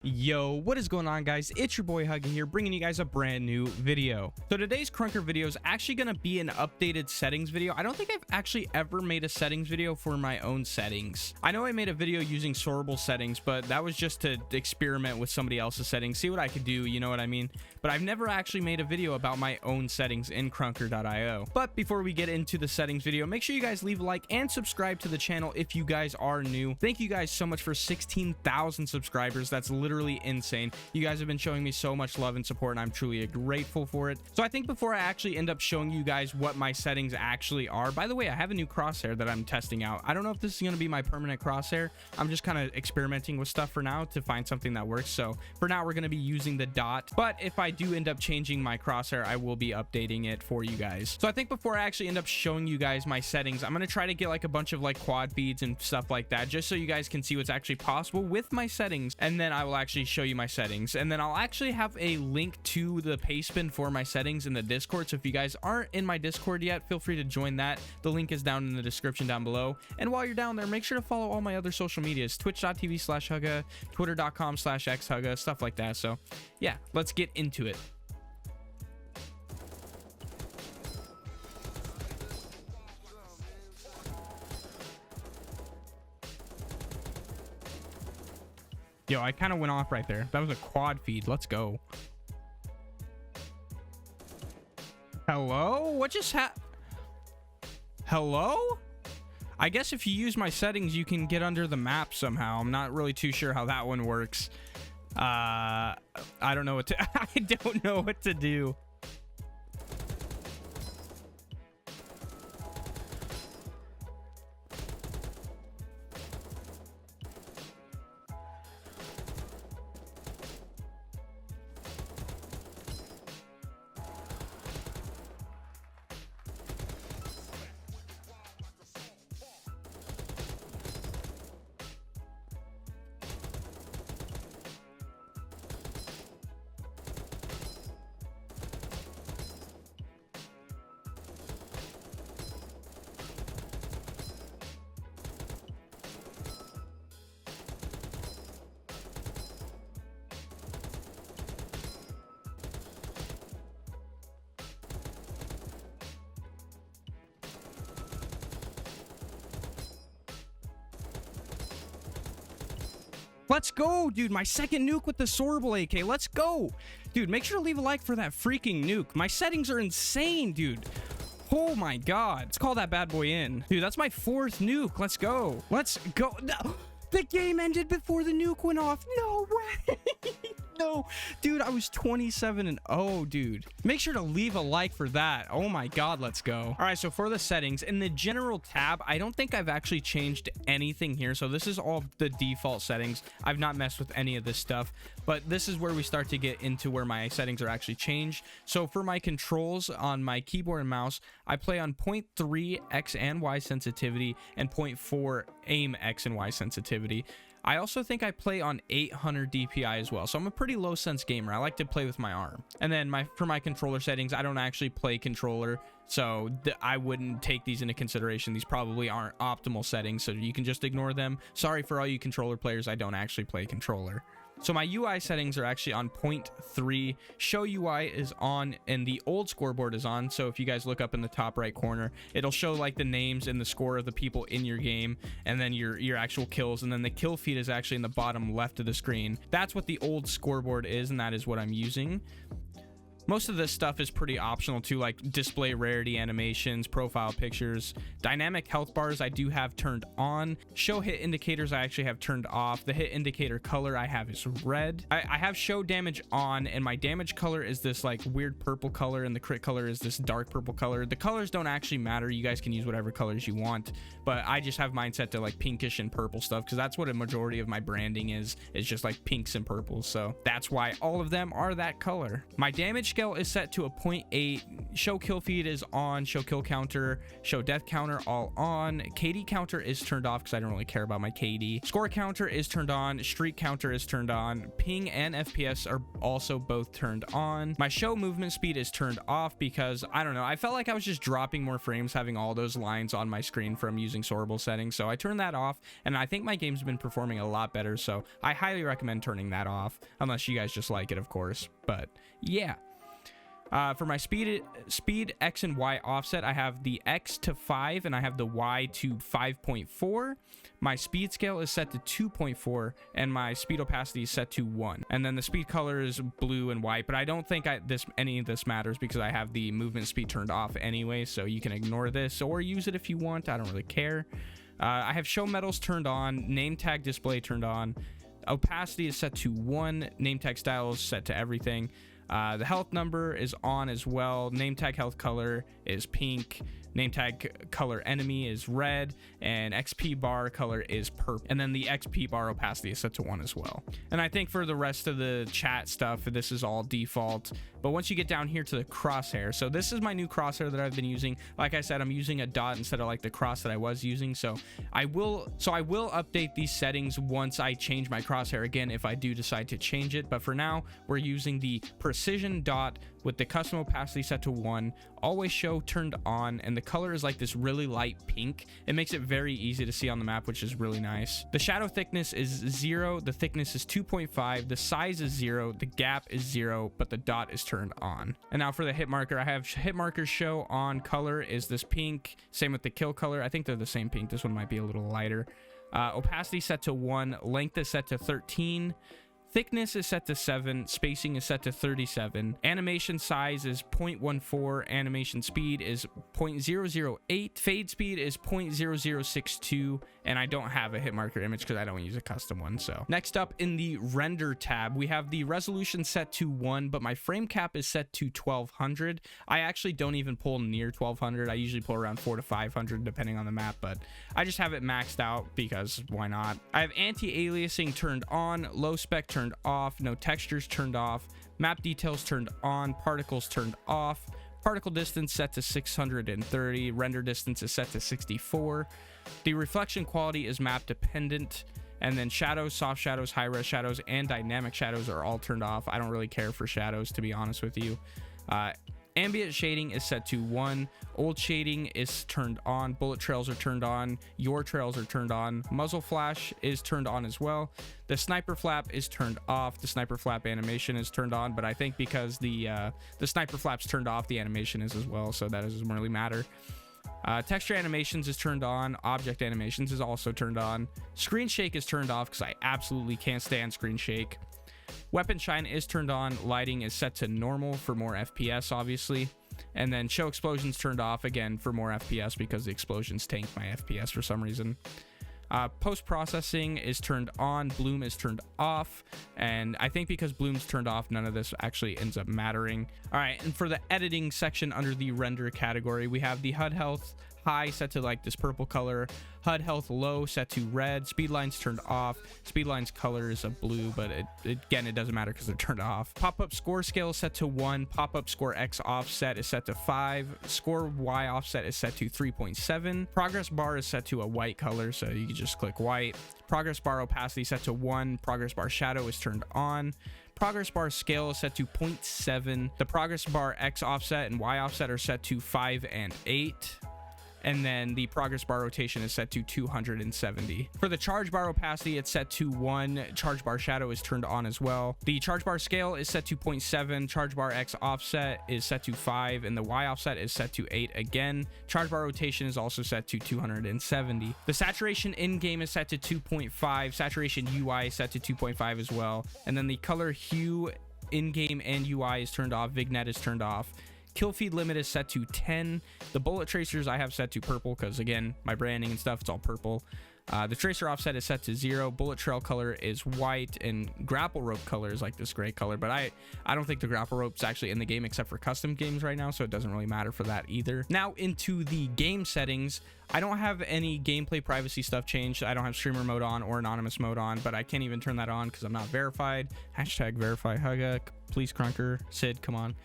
Yo, what is going on, guys? It's your boy Huga here, bringing you guys a brand new video. So today's Krunker video is actually going to be an updated settings video. I don't think I've actually ever made a settings video for my own settings. I know I made a video using sortable settings, but that was just to experiment with somebody else's settings, see what I could do, you know what I mean? But I've never actually made a video about my own settings in Krunker.io. But before we get into the settings video, make sure you guys leave a like and subscribe to the channel if you guys are new. Thank you guys so much for 16,000 subscribers. That's literally insane. You guys have been showing me so much love and support, and I'm truly grateful for it. So I think before I actually end up showing you guys what my settings actually are, by the way, I have a new crosshair that I'm testing out. I don't know if this is going to be my permanent crosshair. I'm just kind of experimenting with stuff for now to find something that works. So for now, we're going to be using the dot, but if I do end up changing my crosshair, I will be updating it for you guys. So I think before I actually end up showing you guys my settings, I'm going to try to get like a bunch of like quad feeds and stuff like that, just so you guys can see what's actually possible with my settings, and then I will actually show you my settings, and then I'll actually have a link to the paste bin for my settings in the Discord. So if you guys aren't in my Discord yet, feel free to join that. The link is down in the description down below, and while you're down there, make sure to follow all my other social medias: twitch.tv/Huga, twitter.com/xhuga, stuff like that. So yeah, let's get into it. Yo, I kind of went off right there. That was a quad feed. Let's go. Hello? What just happened? Hello? I guess if you use my settings, you can get under the map somehow. I'm not really too sure how that one works. I don't know what to... I don't know what to do. Let's go, dude. My second nuke with the sortable AK. Let's go. Dude, make sure to leave a like for that freaking nuke. My settings are insane, dude. Oh my god. Let's call that bad boy in. Dude, that's my fourth nuke. Let's go. Let's go. No. The game ended before the nuke went off. No way. No, dude, I was 27-0, dude. Make sure to leave a like for that. Oh my god, let's go. All right, so for the settings, in the general tab, I don't think I've actually changed anything here. So this is all the default settings. I've not messed with any of this stuff, but this is where we start to get into where my settings are actually changed. So for my controls on my keyboard and mouse, I play on 0.3 X and Y sensitivity and 0.4 aim X and Y sensitivity. I also think I play on 800 DPI as well, so I'm a pretty low sense gamer. I like to play with my arm. And then for my controller settings, I don't actually play controller, so I wouldn't take these into consideration. These probably aren't optimal settings, so you can just ignore them. Sorry for all you controller players, I don't actually play controller. So my UI settings are actually on 0.3. Show UI is on, and the old scoreboard is on. So if you guys look up in the top right corner, it'll show like the names and the score of the people in your game, and then your actual kills. And then the kill feed is actually in the bottom left of the screen. That's what the old scoreboard is, and that is what I'm using. Most of this stuff is pretty optional too, like display rarity animations, profile pictures, dynamic health bars I do have turned on. Show hit indicators I actually have turned off. The hit indicator color I have is red. I have show damage on, and my damage color is this like weird purple color, and the crit color is this dark purple color. The colors don't actually matter. You guys can use whatever colors you want, but I just have mine set to like pinkish and purple stuff because that's what a majority of my branding is just like pinks and purples. So that's why all of them are that color. My damage scale is set to a 0.8. Show kill feed is on. Show kill counter, show death counter, all on. KD counter is turned off because I don't really care about my KD. Score counter is turned on. Streak counter is turned on. Ping and FPS are also both turned on. My show movement speed is turned off because I don't know, I felt like I was just dropping more frames having all those lines on my screen from using sorable settings, so I turned that off, and I think my game's been performing a lot better, so I highly recommend turning that off, unless you guys just like it, of course. But yeah, for my speed X and Y offset, I have the X to 5 and I have the Y to 5.4. My speed scale is set to 2.4 and my speed opacity is set to 1. And then the speed color is blue and white, but I don't think any of this matters because I have the movement speed turned off anyway, so you can ignore this or use it if you want. I don't really care. I have show medals turned on, name tag display turned on, opacity is set to 1, name tag style is set to everything. The health number is on as well. Name tag health color is pink. Name tag color enemy is red, and XP bar color is purple. And then the XP bar opacity is set to 1 as well. And I think for the rest of the chat stuff, this is all default. But once you get down here to the crosshair, so this is my new crosshair that I've been using. Like I said, I'm using a dot instead of like the cross that I was using. So I will update these settings once I change my crosshair again if I do decide to change it. But for now, we're using the precision dot with the custom opacity set to 1, always show turned on, and the color is like this really light pink. It makes it very easy to see on the map, which is really nice. The shadow thickness is 0, the thickness is 2.5, the size is 0, the gap is 0, but the dot is turned on. And now for the hit marker, I have hit marker show on, color is this pink, same with the kill color. I think they're the same pink, this one might be a little lighter. Opacity set to 1, length is set to 13, thickness is set to 7, spacing is set to 37, animation size is 0.14, animation speed is 0.008, fade speed is 0.0062, and I don't have a hit marker image because I don't use a custom one. So next up in the render tab, we have the resolution set to 1, but my frame cap is set to 1200. I actually don't even pull near 1200. I usually pull around 400 to 500 depending on the map, but I just have it maxed out because why not? I have anti-aliasing turned on, low spec turned off, no textures turned off, map details turned on, particles turned off, particle distance set to 630, render distance is set to 64. The reflection quality is map dependent, and then shadows, soft shadows, high res shadows, and dynamic shadows are all turned off. I don't really care for shadows, to be honest with you. Ambient shading is set to 1, old shading is turned on, bullet trails are turned on, your trails are turned on, muzzle flash is turned on as well. The sniper flap is turned off, the sniper flap animation is turned on, but I think because the sniper flap's turned off, the animation is as well, so that doesn't really matter. Texture animations is turned on, object animations is also turned on, screen shake is turned off because I absolutely can't stand screen shake. Weapon shine is turned on, lighting is set to normal for more FPS obviously, and then show explosions turned off again for more FPS because the explosions tank my FPS for some reason. Post-processing is turned on, bloom is turned off, and I think because bloom's turned off, none of this actually ends up mattering. All right, and for the editing section under the render category, we have the HUD health high set to like this purple color, HUD health low set to red, speed lines turned off, speed lines color is a blue, but again it doesn't matter because they're turned off. Pop-up score scale is set to 1, pop-up score X offset is set to 5, score Y offset is set to 3.7, progress bar is set to a white color, so you can just click white, progress bar opacity set to 1, progress bar shadow is turned on, progress bar scale is set to 0.7, the progress bar X offset and Y offset are set to 5 and 8. And then the progress bar rotation is set to 270. For the charge bar opacity, it's set to 1. Charge bar shadow is turned on as well. The charge bar scale is set to 0.7. Charge bar X offset is set to 5. And the Y offset is set to 8 again. Charge bar rotation is also set to 270. The saturation in-game is set to 2.5. Saturation UI is set to 2.5 as well. And then the color hue in-game and UI is turned off. Vignette is turned off. Kill feed limit is set to 10. The bullet tracers I have set to purple because again, my branding and stuff, it's all purple. The tracer offset is set to 0. Bullet trail color is white, and grapple rope color is like this gray color. But I don't think the grapple rope's actually in the game except for custom games right now, so it doesn't really matter for that either. Now into the game settings. I don't have any gameplay privacy stuff changed. I don't have streamer mode on or anonymous mode on, but I can't even turn that on because I'm not verified. Hashtag verify Huga. Please, Krunker. Sid, come on.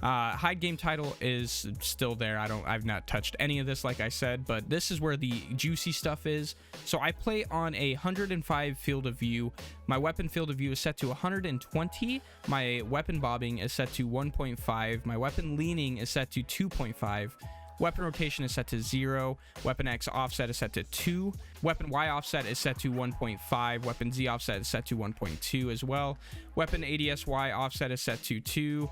Hide game title is still there. I've not touched any of this, like I said, but this is where the juicy stuff is. So I play on a 105 field of view. My weapon field of view is set to 120. My weapon bobbing is set to 1.5. My weapon leaning is set to 2.5. Weapon rotation is set to 0. Weapon X offset is set to 2. Weapon Y offset is set to 1.5. Weapon Z offset is set to 1.2 as well. Weapon ADS Y offset is set to 2.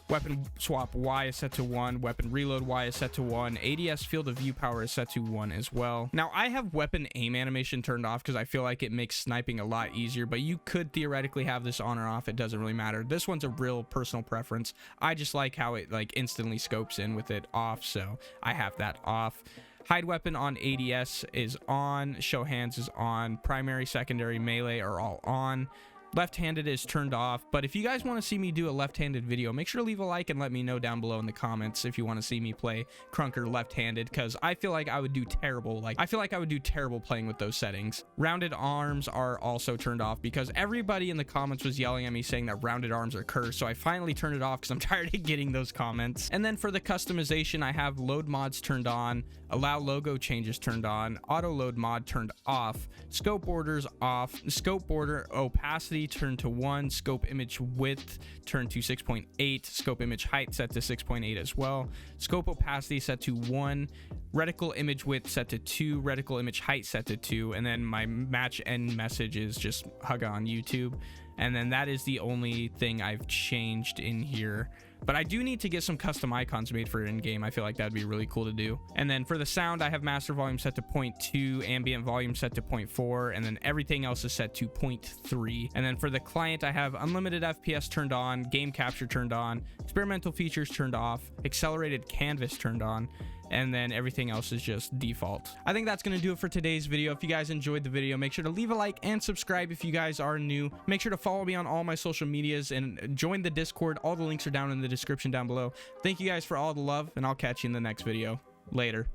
Weapon swap Y is set to 1. Weapon reload Y is set to 1. ADS field of view power is set to 1 as well. Now I have weapon aim animation turned off because I feel like it makes sniping a lot easier, but you could theoretically have this on or off. It doesn't really matter. This one's a real personal preference. I just like how it like instantly scopes in with it off, so I have that off. Hide weapon on ADS is on. Show hands is on. Primary, secondary, melee are all on. Left-handed is turned off, but if you guys want to see me do a left-handed video, make sure to leave a like and let me know down below in the comments if you want to see me play Krunker left-handed, because I feel like I would do terrible. I feel like I would do terrible playing with those settings. Rounded arms are also turned off because everybody in the comments was yelling at me saying that rounded arms are cursed, so I finally turned it off because I'm tired of getting those comments. And then for the customization, I have load mods turned on, allow logo changes turned on, auto load mod turned off, scope borders off, scope border opacity turned to 1, scope image width turned to 6.8, scope image height set to 6.8 as well, scope opacity set to 1, reticle image width set to 2, reticle image height set to 2, and then my match end message is just Huga on YouTube. And then that is the only thing I've changed in here. But I do need to get some custom icons made for in-game. I feel like that'd be really cool to do. And then for the sound, I have master volume set to 0.2, ambient volume set to 0.4, and then everything else is set to 0.3. And then for the client, I have unlimited FPS turned on, game capture turned on, experimental features turned off, accelerated canvas turned on, and then everything else is just default. I think that's going to do it for today's video. If you guys enjoyed the video, make sure to leave a like and subscribe if you guys are new. Make sure to follow me on all my social medias and join the Discord. All the links are down in the description down below. Thank you guys for all the love, and I'll catch you in the next video. Later.